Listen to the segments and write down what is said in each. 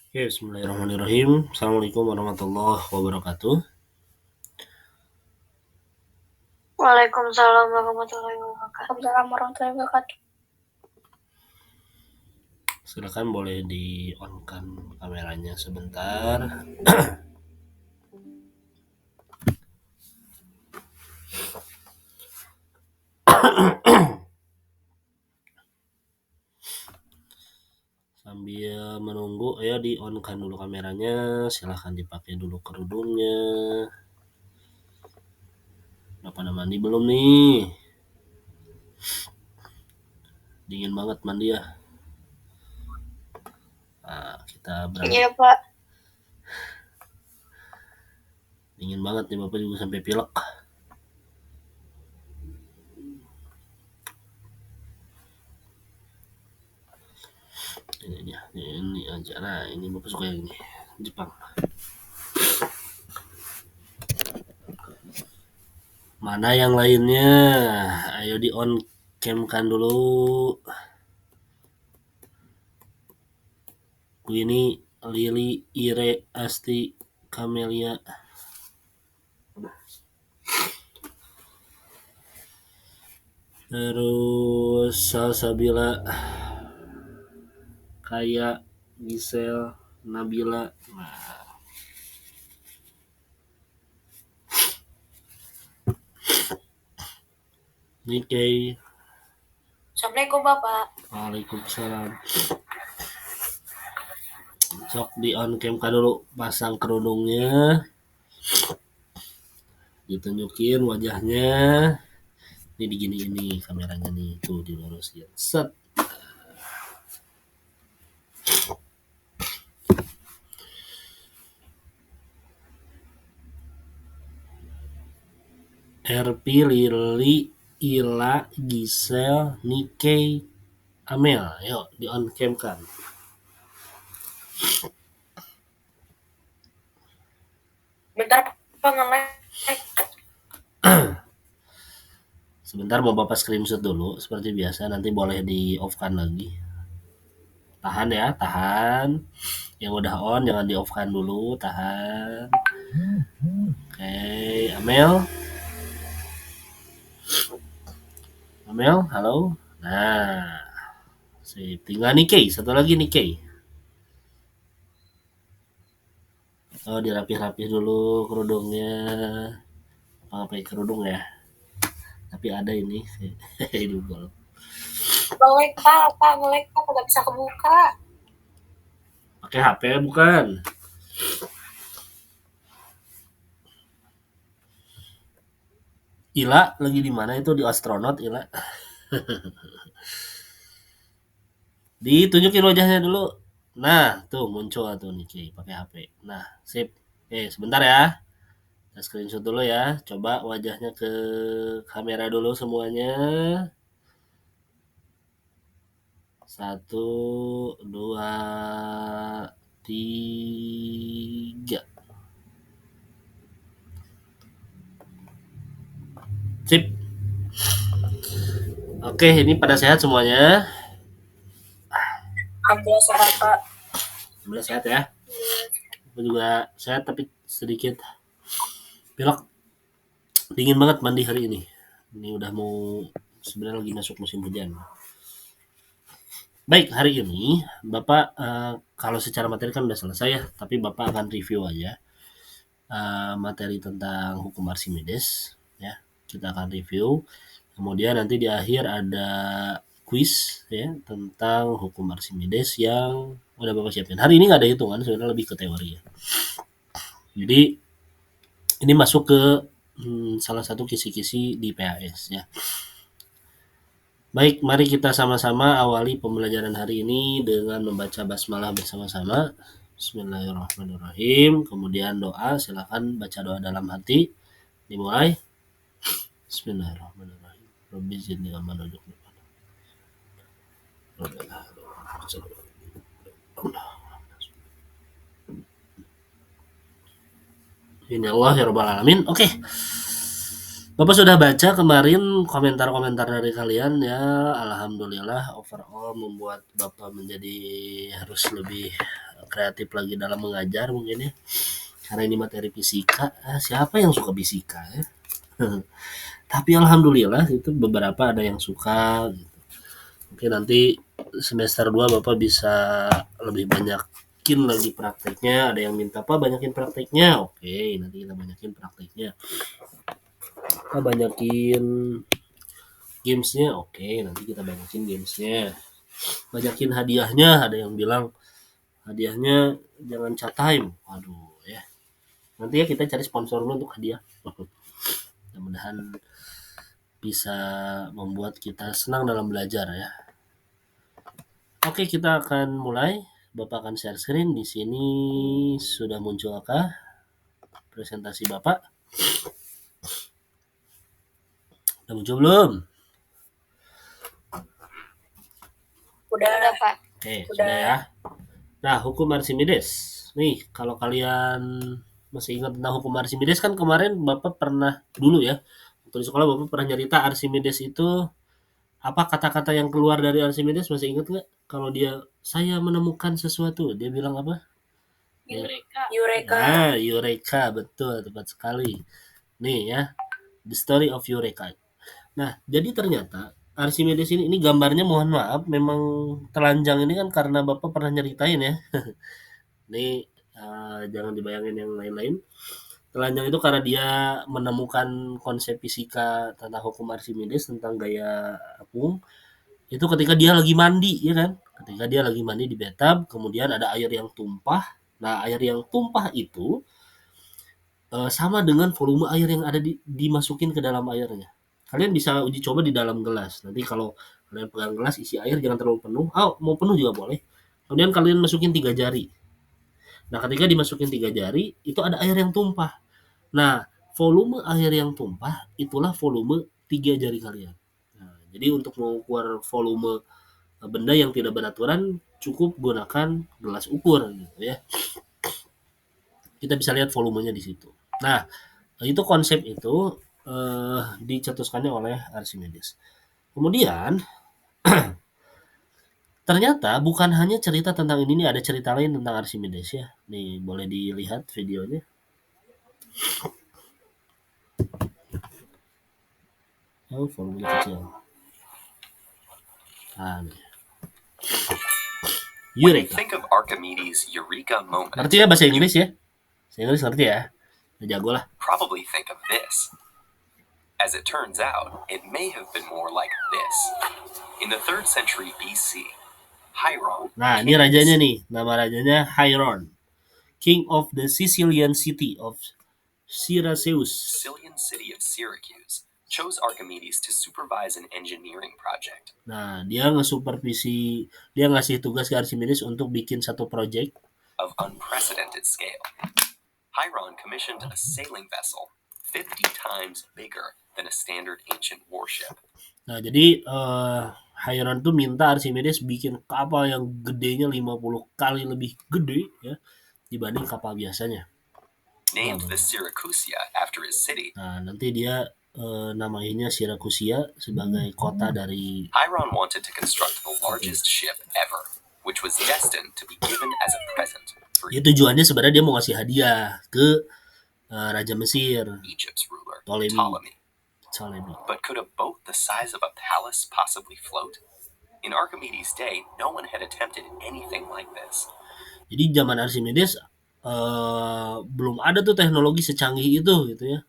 Oke, bismillahirrahmanirrahim. Assalamualaikum warahmatullahi wabarakatuh. Waalaikumsalam warahmatullahi wabarakatuh. Silakan boleh di-on-kan kameranya sebentar. Sambil menunggu, ya di-on-kan dulu kameranya. Silahkan dipakai dulu kerudungnya. Udah pada mandi belum nih? Dingin banget mandi ya. Nah, kita berangkat. Iya, Pak. Dingin banget nih, Bapak juga sampai pilek. Ini aja. Nah, ini Bapak suka yang ini. Jepang. Mana yang lainnya? Ayo di-on cam kan dulu. Queenie, Lily, Ire, Asti, Camelia. Terus Salsabila, Kaya, Gisel, Nabila. Nah, Nikkei. Assalamualaikum, Bapak. Waalaikumsalam. Sok di on cam kan dulu, pasang kerudungnya, ditunjukin wajahnya. Ini digini ini kameranya nih, tuh dilurusin. Set. Erpi, Lili, Ila, Gisel, Nikkei, Amel. Yuk di on cam kan. Bentar, Pak, nge-lag. Sebentar mau Bapak screenshot dulu seperti biasa, nanti boleh di off kan lagi. Tahan ya, tahan. Yang udah on jangan di off kan dulu, tahan. Oke, Amel. Amel, halo. Nah, sip. Tinggal Nikkei, satu lagi Nikkei. Oh, dirapih-rapih dulu kerudungnya. Pakai kerudung ya. Tapi ada ini, dugol. Nge-lag, Pak. Nge-lag, Pak. Nggak bisa kebuka. Pakai HP bukan? Ila lagi di mana itu, di astronot Ila? Ditunjukin wajahnya dulu. Nah, tuh muncul tuh Niki pakai HP. Nah, sip. Oke, sebentar ya. Kita screenshot dulu ya. Coba wajahnya ke kamera dulu semuanya. 1, 2, 3. Sip. Oke, ini pada sehat semuanya. Alhamdulillah sehat, Pak. Alhamdulillah sehat ya. Aku juga sehat tapi sedikit pilek. Dingin banget mandi hari ini. Ini udah mau, sebenarnya lagi masuk musim hujan. Baik, hari ini Bapak kalau secara materi kan udah selesai ya, tapi Bapak akan review aja materi tentang hukum Archimedes ya. Kita akan review. Kemudian nanti di akhir ada quiz ya tentang hukum Archimedes yang udah Bapak siapin. Hari ini nggak ada hitungan, sebenarnya lebih ke teori ya. Jadi ini masuk ke salah satu kisi-kisi di PAS ya. Baik, mari kita sama-sama awali pembelajaran hari ini dengan membaca basmalah bersama-sama. Bismillahirrahmanirrahim. Kemudian doa, silakan baca doa dalam hati. Dimulai. Bismillahirrahmanirrahim. Rabbi zidni ilman warzuqni Ini Allah ya Rabbal Alamin. Oke. Bapak sudah baca kemarin komentar-komentar dari kalian ya. Alhamdulillah overall membuat Bapak menjadi harus lebih kreatif lagi dalam mengajar mungkin ya. Karena ini materi fisika, siapa yang suka fisika ya? Tapi alhamdulillah itu beberapa ada yang suka gitu. Mungkin nanti semester 2 Bapak bisa lebih banyakin lagi prakteknya. Ada yang minta Pak banyakin prakteknya. Oke, nanti kita banyakin prakteknya. Pak banyakin gamesnya. Oke, nanti kita banyakin gamesnya. Banyakin hadiahnya. Ada yang bilang hadiahnya jangan chat time. Waduh ya. Nanti ya kita cari sponsor dulu untuk hadiah. Mudah-mudahan bisa membuat kita senang dalam belajar ya. Oke, kita akan mulai. Bapak akan share screen. Di sini sudah munculkah presentasi Bapak? Udah muncul belum? Udah, Pak. Oke, sudah ya. Nah, hukum Archimedes. Nih, kalau kalian masih ingat tentang hukum Archimedes kan kemarin Bapak pernah dulu ya. Waktu di sekolah Bapak pernah nyerita Archimedes itu apa kata-kata yang keluar dari Archimedes, masih ingat nggak? Kalau saya menemukan sesuatu, dia bilang apa? Eureka. Nah, Eureka, betul, tepat sekali. Nih ya, the story of Eureka. Nah, jadi ternyata Archimedes ini gambarnya mohon maaf memang telanjang ini kan karena Bapak pernah nyeritain ya. Ini jangan dibayangin yang lain-lain. Telanjang itu karena dia menemukan konsep fisika tentang hukum Archimedes tentang gaya apung. Itu ketika dia lagi mandi, ya kan? Ketika dia lagi mandi di bathtub, kemudian ada air yang tumpah. Nah, air yang tumpah itu sama dengan volume air yang ada dimasukin ke dalam airnya. Kalian bisa uji coba di dalam gelas. Nanti kalau kalian pegang gelas isi air jangan terlalu penuh. Mau penuh juga boleh. Kemudian kalian masukin 3 jari. Nah, ketika dimasukin 3 jari, itu ada air yang tumpah. Nah, volume air yang tumpah itulah volume 3 jari kalian. Nah, jadi untuk mengukur volume benda yang tidak beraturan cukup gunakan gelas ukur gitu ya. Kita bisa lihat volumenya di situ. Nah, itu konsep itu dicetuskannya oleh Archimedes. Kemudian ternyata bukan hanya cerita tentang ini, ada cerita lain tentang Archimedes ya. Nih boleh dilihat videonya. Oh, volumenya kecil. Nah, nih. Eureka. Think of Archimedes' Eureka moment. Ngerti ya bahasa Inggris ya? Bahasa Inggris ngerti ya? Udah jago lah. Probably think of this. As it turns out, it may have been more like this. In the 3rd century BC, Hieron. Nah, ini rajanya nih. Nama rajanya Hieron. King of the Sicilian city of Syracuse. Sicilian city of Syracuse chose Archimedes to supervise an engineering project. Nah, dia ngasih tugas ke Archimedes untuk bikin satu project of unprecedented scale. Hieron commissioned a sailing vessel 50 times bigger than a standard ancient warship. Nah, jadi Hieron tuh minta Archimedes bikin kapal yang gedenya 50 kali lebih gede ya dibanding kapal biasanya. Named the Syracusia after his city. Nah, nanti dia namanya Syracusia sebagai kota dari. Hieron wanted to construct the largest ship ever, which was destined to be given as a present. Ya, tujuannya sebenarnya dia mau ngasih hadiah ke Raja Mesir, Egypt's ruler, Ptolemy. But could a boat the size of a palace possibly float? In Archimedes' day, no one had attempted anything like this. Jadi zaman Archimedes belum ada tuh teknologi secanggih itu gitu ya.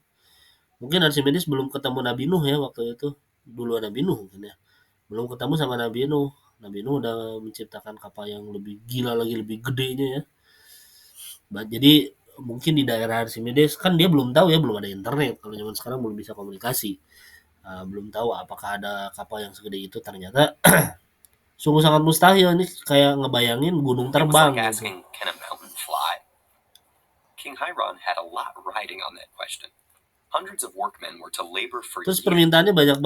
Mungkin Archimedes belum ketemu Nabi Nuh ya waktu itu. Dulu Nabi Nuh mungkin ya. Belum ketemu sama Nabi Nuh. Nabi Nuh udah menciptakan kapal yang lebih gila lagi, lebih gedenya ya. Jadi mungkin di daerah Archimedes kan dia belum tahu ya, belum ada internet. Kalau zaman sekarang belum bisa komunikasi. Belum tahu apakah ada kapal yang segede itu. Ternyata sungguh sangat mustahil. Ini kayak ngebayangin gunung terbang like gitu. Can a mountain fly? King Hieron had a lot riding on that question. Hundreds of workmen were to labor for Terus permintaannya banyak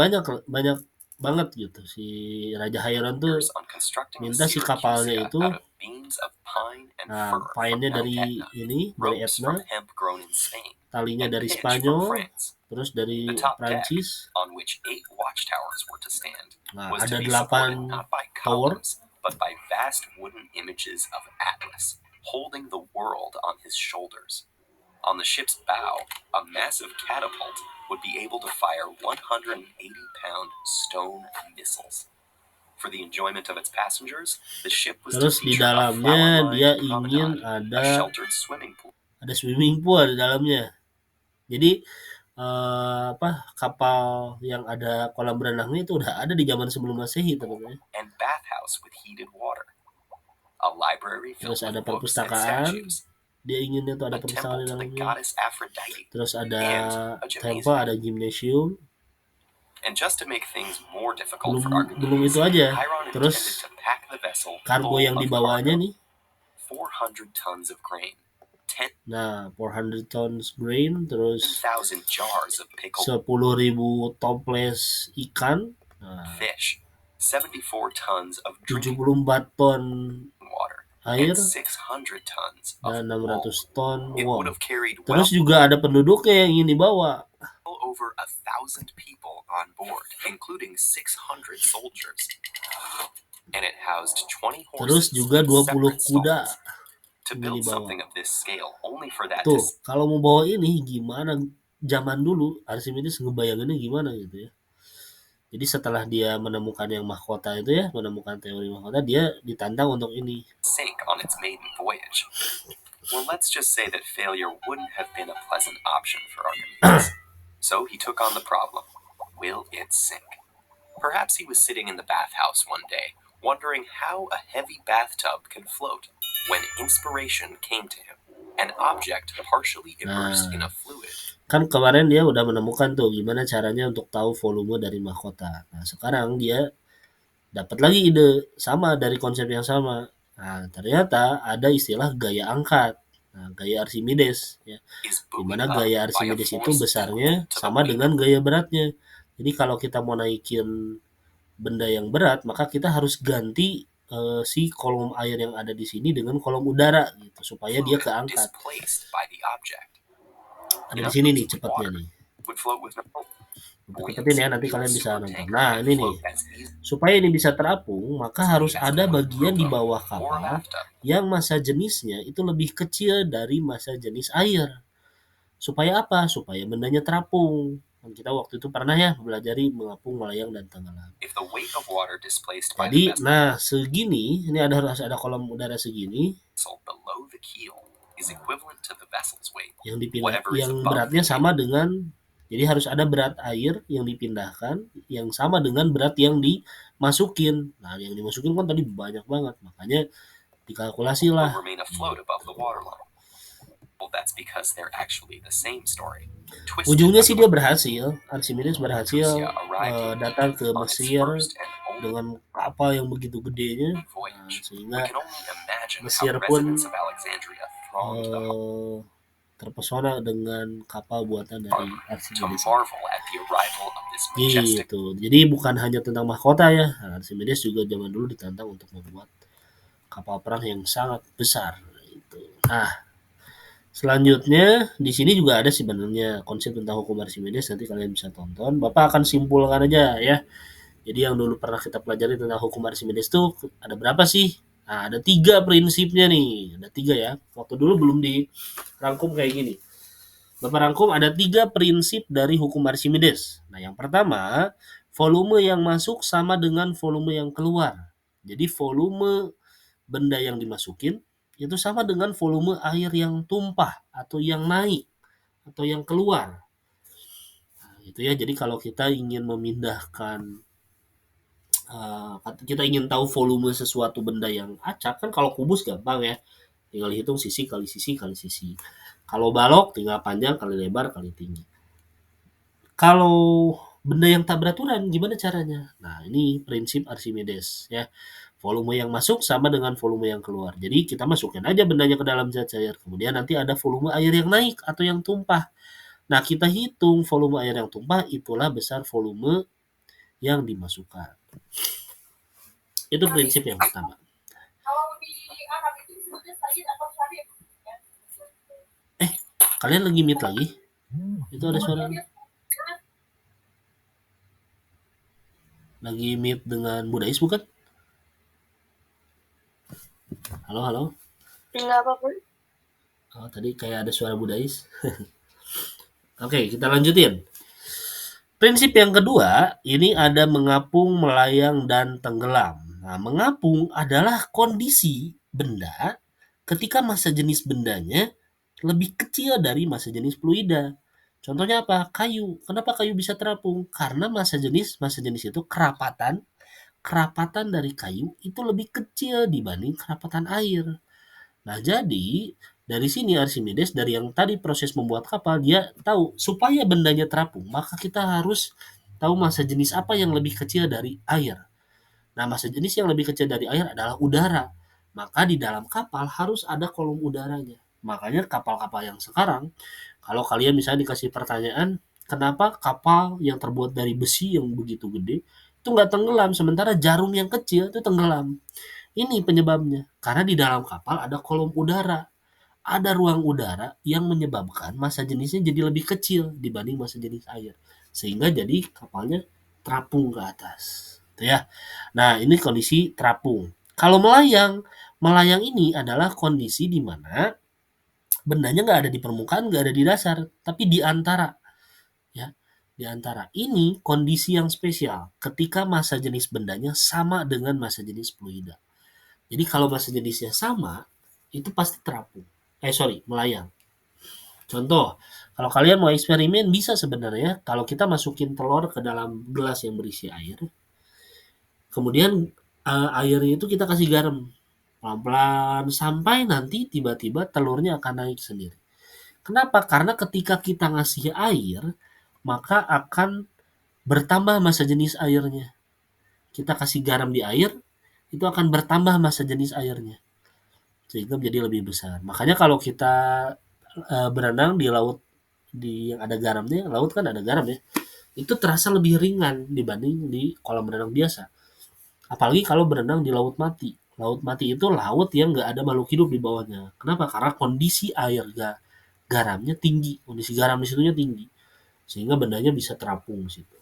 banget gitu. Si Raja Hieron tuh minta si kapalnya itu pine-nya dari Etna, talinya dari Spanyol, terus dari Prancis. Nah, ada 8 tower. holding the world on his shoulders. On the ship's bow, a massive catapult would be able to fire 180-pound stone missiles. For the enjoyment of its passengers, the ship was to Terus di feature a dalamnya dia flower-lined ingin promenade, a ada sheltered swimming pool, swimming pool di dalamnya. Jadi kapal yang ada kolam berenangnya itu udah ada di zaman sebelum Masehi teman-teman. and bathhouse with heated water. A library filled Terus ada with books and perpustakaan. statues. Dia inginnya tuh ada A perpustakaan temple di to the dalamnya. goddess Aphrodite. Terus ada And a temple, gymnasium. ada gymnasium. And just to make things more difficult for Belum Archimedes, itu aja. Chiron Terus intended to pack the vessel kargo full yang of dibawanya cargo. nih. 400 tons of grain, 400 tons grain, terus 10,000 jars of pickled 10.000 toples ikan, fish, 74 tons of drinking 74 ton water, air, and 600 tons of dan wool. 600 ton It wool. would have carried Terus well juga ada penduduknya yang ingin dibawa. over 1,000 people on board, including 600 soldiers. And it housed 20 Terus horses juga with 20 separate kuda stalls. To ingin build dibawa. something of this scale, only for that Tuh, to kalau mau bawa ini gimana zaman dulu Archimedes ngebayanginnya gimana gitu ya. Jadi setelah dia menemukan yang mahkota itu ya, menemukan teori mahkota, dia ditantang untuk ini. sink on its maiden voyage. Well, let's just say that failure wouldn't have been a pleasant option for Archimedes. So he took on the problem. Will it sink? Perhaps he was sitting in the bathhouse one day, wondering how a heavy bathtub can float, when inspiration came to him. An object partially immersed in a fluid. Kan kemarin dia udah menemukan tuh gimana caranya untuk tahu volume dari mahkota. Nah, sekarang dia dapat lagi ide sama dari konsep yang sama. Nah, ternyata ada istilah gaya angkat. Nah, gaya Archimedes ya. Di mana gaya Archimedes itu besarnya sama dengan gaya beratnya. Jadi kalau kita mau naikin benda yang berat, maka kita harus ganti si kolom air yang ada di sini dengan kolom udara gitu supaya dia keangkat. Ada di sini nih cepatnya nih. Cepetin ya, nanti kalian bisa nonton. Nah, ini nih. Supaya ini bisa terapung, maka harus ada bagian di bawah kapal yang massa jenisnya itu lebih kecil dari massa jenis air. Supaya apa? Supaya bendanya terapung. Dan kita waktu itu pernah ya belajari mengapung, melayang, dan tenggelam. Jadi, nah segini, ini harus ada kolom udara segini. Yang beratnya sama dengan, jadi harus ada berat air yang dipindahkan yang sama dengan berat yang dimasukin. Nah, yang dimasukin kan tadi banyak banget, makanya dikalkulasi lah. Ujungnya sih dia berhasil, Archimedes berhasil datang ke Mesir dengan kapal yang begitu gedenya, sehingga Mesir pun terpesona dengan kapal buatan dari Archimedes. Gitu. Jadi bukan hanya tentang mahkota ya, Archimedes juga zaman dulu ditantang untuk membuat kapal perang yang sangat besar. Gitu. Nah, selanjutnya di sini juga ada sebenarnya konsep tentang hukum Archimedes, nanti kalian bisa tonton. Bapak akan simpulkan aja ya. Jadi yang dulu pernah kita pelajari tentang hukum Archimedes tuh ada berapa sih? Nah, ada 3 prinsipnya nih. Ada 3 ya. Waktu dulu belum dirangkum kayak gini. Bapak rangkum ada 3 prinsip dari hukum Archimedes. Nah, yang pertama, volume yang masuk sama dengan volume yang keluar. Jadi volume benda yang dimasukin itu sama dengan volume air yang tumpah atau yang naik atau yang keluar. Nah, itu ya. Jadi kalau kita ingin memindahkan kita ingin tahu volume sesuatu benda yang acak, kan kalau kubus gampang ya, tinggal hitung sisi kali sisi kali sisi. Kalau balok tinggal panjang kali lebar kali tinggi. Kalau benda yang tak beraturan gimana caranya? Nah, ini prinsip Archimedes ya. Volume yang masuk sama dengan volume yang keluar. Jadi kita masukkan aja bendanya ke dalam zat cair, kemudian nanti ada volume air yang naik atau yang tumpah. Nah, kita hitung volume air yang tumpah, itulah besar volume yang dimasukkan. Itu prinsip yang pertama. Kalian lagi meet lagi? Itu ada suara. Lagi meet dengan Budais bukan? Halo. Enggak apa-apa. Oh, tadi kayak ada suara Budais. Oke, kita lanjutin. Prinsip yang kedua, ini ada mengapung, melayang, dan tenggelam. Nah, mengapung adalah kondisi benda ketika massa jenis bendanya lebih kecil dari massa jenis fluida. Contohnya apa? Kayu. Kenapa kayu bisa terapung? Karena massa jenis itu kerapatan dari kayu itu lebih kecil dibanding kerapatan air. Nah, jadi dari sini Archimedes dari yang tadi proses membuat kapal dia tahu supaya bendanya terapung, maka kita harus tahu massa jenis apa yang lebih kecil dari air. Nah, massa jenis yang lebih kecil dari air adalah udara. Maka di dalam kapal harus ada kolom udaranya. Makanya kapal-kapal yang sekarang, kalau kalian misalnya dikasih pertanyaan, kenapa kapal yang terbuat dari besi yang begitu gede itu nggak tenggelam, sementara jarum yang kecil itu tenggelam? Ini penyebabnya, karena di dalam kapal ada kolom udara, ada ruang udara yang menyebabkan massa jenisnya jadi lebih kecil dibanding massa jenis air. Sehingga jadi kapalnya terapung ke atas. Gitu ya. Nah, ini kondisi terapung. Kalau melayang, melayang ini adalah kondisi di mana bendanya nggak ada di permukaan, nggak ada di dasar, tapi di antara. Ya, di antara. Ini kondisi yang spesial ketika massa jenis bendanya sama dengan massa jenis fluida. Jadi kalau massa jenisnya sama, itu pasti terapung. Melayang. Contoh, kalau kalian mau eksperimen bisa sebenarnya kalau kita masukin telur ke dalam gelas yang berisi air. Kemudian airnya itu kita kasih garam pelan-pelan sampai nanti tiba-tiba telurnya akan naik sendiri. Kenapa? Karena ketika kita ngasih air, maka akan bertambah massa jenis airnya. Kita kasih garam di air, itu akan bertambah massa jenis airnya. Sehingga menjadi lebih besar. Makanya kalau kita berenang di laut yang ada garamnya, laut kan ada garam ya, itu terasa lebih ringan dibanding di kolam renang biasa. Apalagi kalau berenang di laut mati. Laut mati itu laut yang nggak ada makhluk hidup di bawahnya. Kenapa? Karena kondisi air garamnya tinggi, kondisi garam di situnya tinggi, sehingga bendanya bisa terapung di situ.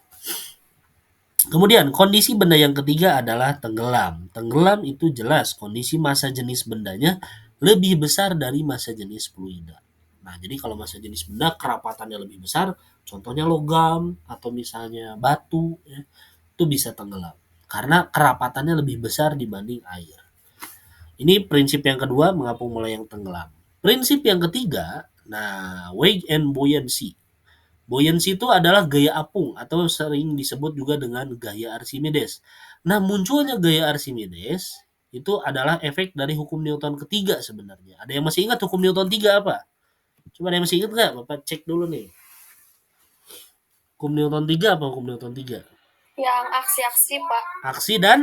Kemudian kondisi benda yang ketiga adalah tenggelam. Tenggelam itu jelas kondisi massa jenis bendanya lebih besar dari massa jenis fluida. Nah, jadi kalau massa jenis benda kerapatannya lebih besar, contohnya logam atau misalnya batu, ya, itu bisa tenggelam karena kerapatannya lebih besar dibanding air. Ini prinsip yang kedua, mengapung, melayang, tenggelam. Prinsip yang ketiga, nah, wake and buoyancy. Buoyancy itu adalah gaya apung atau sering disebut juga dengan gaya Archimedes. Nah, munculnya gaya Archimedes itu adalah efek dari hukum Newton ketiga sebenarnya. Ada yang masih ingat hukum Newton 3 apa? Coba ada yang masih ingat nggak? Bapak cek dulu nih. Hukum Newton 3 apa hukum Newton 3? Yang aksi-aksi, Pak. Aksi dan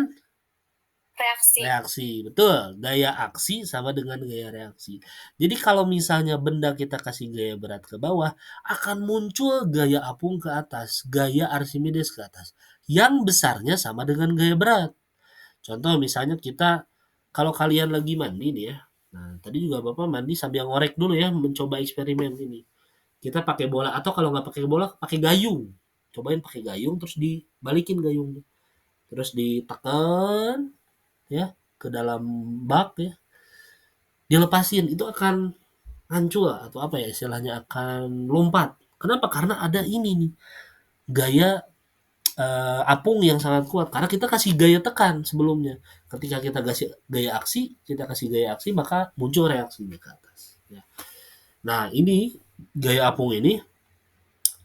Reaksi. reaksi. Betul. Gaya aksi sama dengan gaya reaksi. Jadi kalau misalnya benda kita kasih gaya berat ke bawah, akan muncul gaya apung ke atas, gaya Archimedes ke atas. Yang besarnya sama dengan gaya berat. Contoh misalnya kita, kalau kalian lagi mandi nih ya. Nah, tadi juga Bapak mandi sambil ngorek dulu ya, mencoba eksperimen ini. Kita pakai bola, atau kalau nggak pakai bola, pakai gayung. Cobain pakai gayung, terus dibalikin gayungnya. Terus ditekan, ya, ke dalam bak ya, dilepasin, itu akan hancur atau apa ya istilahnya, akan lompat. Kenapa? Karena ada ini nih gaya apung yang sangat kuat, karena kita kasih gaya tekan sebelumnya. Ketika kita kasih gaya aksi, maka muncul reaksi ke atas ya. Nah, ini gaya apung ini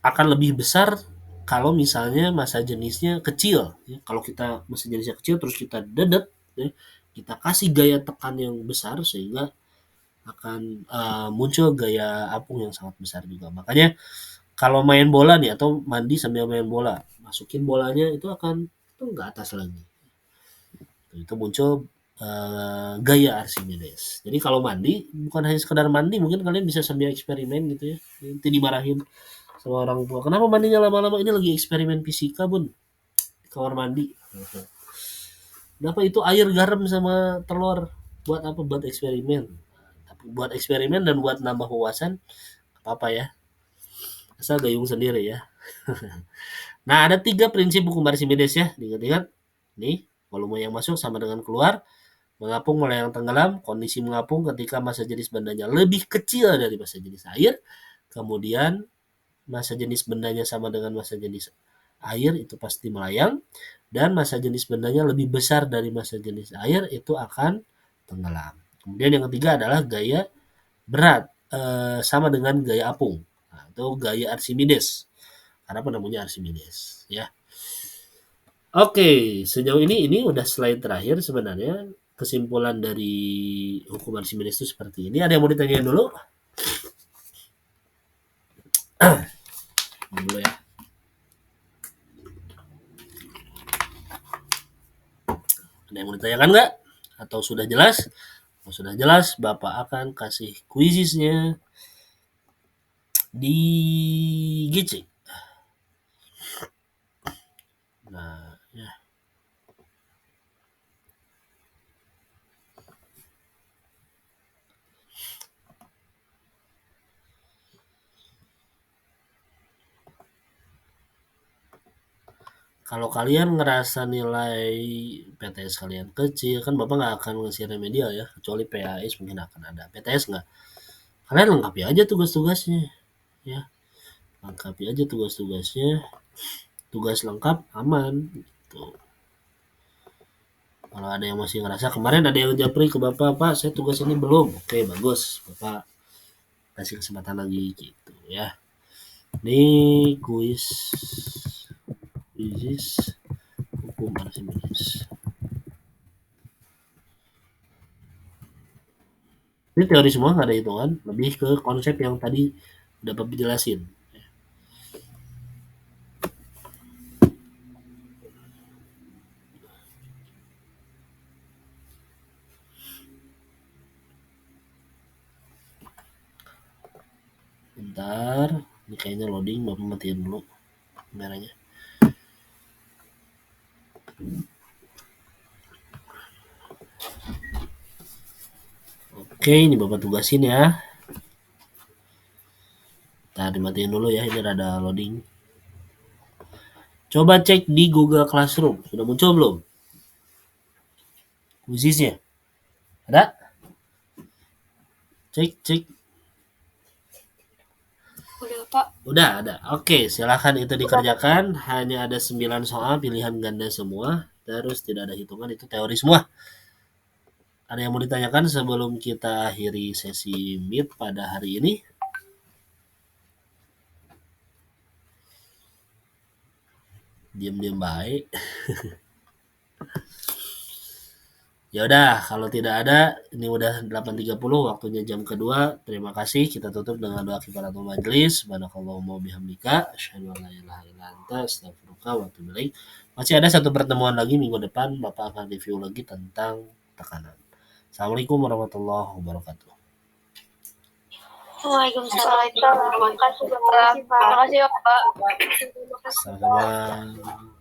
akan lebih besar kalau misalnya massa jenisnya kecil ya. Kalau kita massa jenisnya kecil terus kita dedet ya, kita kasih gaya tekan yang besar sehingga akan muncul gaya apung yang sangat besar juga. Makanya kalau main bola nih atau mandi sambil main bola, masukin bolanya itu akan ke atas lagi. Itu muncul gaya Archimedes. Jadi kalau mandi bukan hanya sekedar mandi, mungkin kalian bisa sambil eksperimen gitu ya. Nanti dimarahin sama orang tua. Kenapa mandinya lama-lama? Ini lagi eksperimen fisika, Bun. Di kamar mandi. Kenapa itu air, garam sama telur? Buat apa? Buat eksperimen. Buat eksperimen dan buat nambah wawasan apa ya? Asal gayung sendiri ya. Nah, ada 3 prinsip hukum Archimedes ya. Diingat-ingat. Nih, volume yang masuk sama dengan keluar. Mengapung, melayang, tenggelam. Kondisi mengapung ketika massa jenis bendanya lebih kecil dari massa jenis air. Kemudian massa jenis bendanya sama dengan massa jenis air, itu pasti melayang. Dan massa jenis bendanya lebih besar dari massa jenis air, itu akan tenggelam. Kemudian yang ketiga adalah gaya berat, sama dengan gaya apung, atau gaya Archimedes, karena penemunya Archimedes, ya. Oke, sejauh ini udah slide terakhir sebenarnya. Kesimpulan dari hukum Archimedes itu seperti ini. Ada yang mau ditanyain dulu? Dulu ya. Ada yang mau ditanyakan nggak? Atau sudah jelas? Kalau sudah jelas, Bapak akan kasih kuisisnya di GC. Nah, ya. Kalau kalian ngerasa nilai PTS kalian kecil, kan Bapak nggak akan ngasih remedial ya, kecuali PAS mungkin akan ada. PTS nggak. Kalian lengkapi aja tugas-tugasnya, ya. Lengkapi aja tugas-tugasnya. Tugas lengkap, aman. Gitu. Kalau ada yang masih ngerasa, kemarin ada yang japri ke Bapak, Pak, saya tugas ini belum. Oke, bagus. Bapak kasih kesempatan lagi gitu ya. Ini kuis hukum Archimedes. Ini teori semua, nggak ada hitungan, lebih ke konsep yang tadi udah Bapak jelasin. Bentar, ini kayaknya loading, Bapak matiin dulu kameranya. Oke, ini Bapak tugasin ya. Nah, dimatiin dulu ya, ini rada loading. Coba cek di Google Classroom, sudah muncul belum? Kuisisnya ada? Cek. Udah, Pak. Udah ada. Oke, silahkan itu dikerjakan. Hanya ada 9 soal pilihan ganda semua. Terus tidak ada hitungan, itu teori semua. Ada yang mau ditanyakan sebelum kita akhiri sesi Meet pada hari ini? Diam-diam baik. Ya udah, kalau tidak ada, ini udah 8.30, waktunya jam kedua. Terima kasih, kita tutup dengan doa kifaratul majelis. Subhanakallahumma bihamdika, asyhadu an la ilaha illa anta, astaghfiruka wa atubu ilaik. Masih ada satu pertemuan lagi minggu depan, Bapak akan review lagi tentang tekanan. Assalamualaikum warahmatullahi wabarakatuh. Waalaikumsalam. Terima kasih, Pak. Sama-sama.